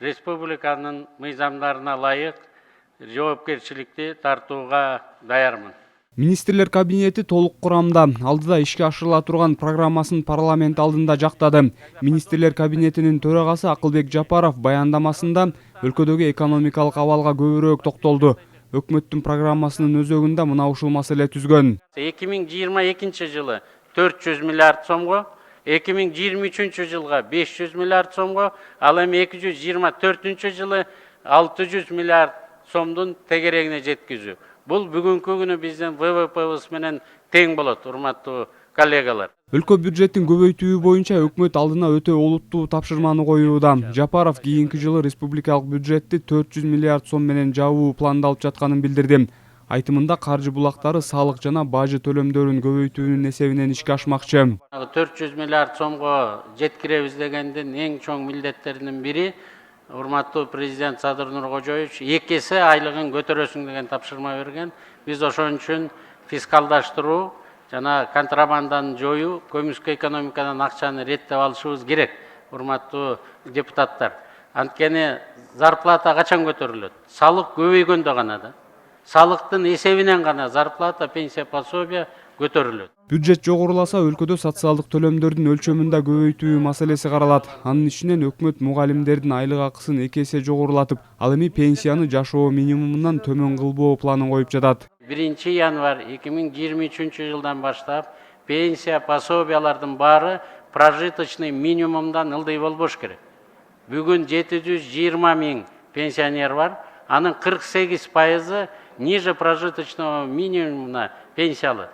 республиканын мыйзамдарына ылайык жоопкерчиликти тартууга даярмын. Министрлер кабинети толук курамда алдыда ишке ашырыла турган программасын парламент алдында жактады. Министрлер кабинетинин төрагасы Акылбек Жапаров баяндамасында өлкөдөгү экономикалык абалга көбүрөөк токтолду. Өкмөттүн программасынын өзөгүндө мына ушул маселе түзгөн. 2022 жылы 400 миллиард сомго, 2023 жылга 500 миллиард сомго, ал эми 2024 жылы 600 миллиард сомдун тегерегине жеткизүү. Бул бүгүнкү күнү биздин ВВПбыз менен тең болот, урматтуу коллегалар. Өлкө бюджеттин көбөйтүүү боюнча өкмөт алдына өтө олуттуу тапшырманы коюуда. Жапаров кийинки жылы республикалык бюджетти 400 миллиард сом менен жабуу пландалып жатканын билдирди. Айтымында каржы булактары салык жана бажы төлөмдөрүн көбөйтүүнүн эсебинен ишке ашмакчы. 400 миллиард сомго жеткиребиз дегендин эң чоң милдеттеринин бири урматтуу президент Садыр Нуркожоевич 2 эсе айлыгын көтөрөсүң деген тапшырма берген. Биз ошон үчүн фискалдаштыруу жана контрабанданы жоюу, көмүскө экономикадан акчаны реттеп алышыбыз керек, урматтуу депутаттар. Анткени зарплата качан көтөрүлөт? Салык көбөйгөндө гана да. Салыктын эсебинен гана зарплата, пенсия, пособие көтөрүлөт. Бюджет жогоруласа өлкөдө социалдык төлөмдөрдүн өлчөмүндө көбөйтүү маселеси каралат. Анын ичинен өкмөт мугалимдердин айлык акысын 2 эсе жогорулатып, ал эми пенсияны жашоо минимумунан төмөн кылбоо планын коюп жатат. 1 январь 2023 жылдан баштап пенсия, пособиялардын баары прожиточный минимумдан ылдый болбош керек. Бүгүн 720 000 пенсионер бар, анын 48% ниже прожиточного минимумна пенсиялы.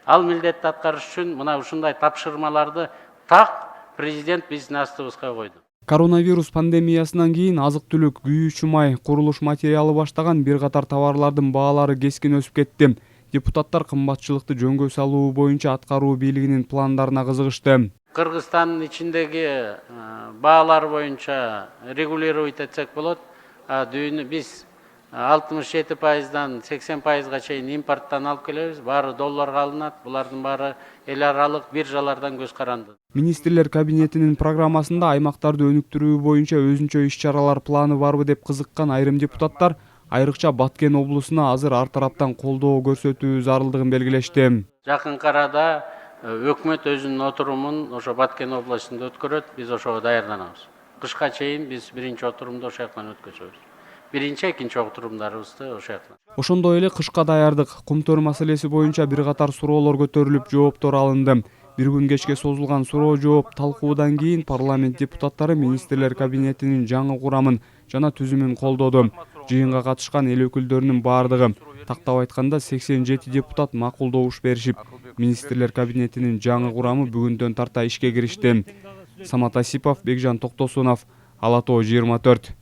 Ал милдетти аткарыш үчүн мына ушундай тапшырмаларды так президент биздин астыбызга койду. Коронавирус пандемиясынан кийин азык-түлүк, күйүүчү май, курулуш материалы баштаган бир катар товарлардын баалары кескин өсүп кетти. Депутаттар кымбатчылыкты жөнгө салуу боюнча аткаруу бийлигинин пландарына кызыгышты. Кыргызстандын ичиндеги баалар боюнча регулировать этсек болот. Биз 67%дан 80%га чейин импорттон алып келебиз. Баары долларга алынат. Булардын баары эл аралык биржалардан көз каранды. Министрлер кабинетинин программасында аймактарды өнүктүрүү боюнча өзүнчө иш-чаралар планы барбы деп кызыккан айрым депутаттар айрыкча Баткен облусуна азыр ар тараптан колдоо көрсөтүү зарылдыгын белгилешти. Жакынкы арада өкмөт өзүнүн отурумун ошо Баткен областында өткөрөт. Биз ошого даярданабыз. Кышка чейин биз биринчи отурумду ошол жактан өткөзөбүз. Биринчи, экинчи отурумдарыбызды ошол жактан. Ошондой эле кышка даярдык, кумтөр маселеси боюнча бир катар суроолор көтөрүлүп, жооптор алынды. Бир күн кечке созулган суроо жооп талкуудан кийин парламент депутаттары министрлер кабинетинин жаңы курамын жана түзүмүн колдоду. Жыйынга катышкан эл өкүлдөрүнүн бардыгы, тактап айтканда 87 депутат макулдоуш беришип, министрлер кабинетинин жаңы курамы бүгүндөн тарта ишке киришти. Самат Асипов, Бекжан Токтосунов, Ала Тоо 24.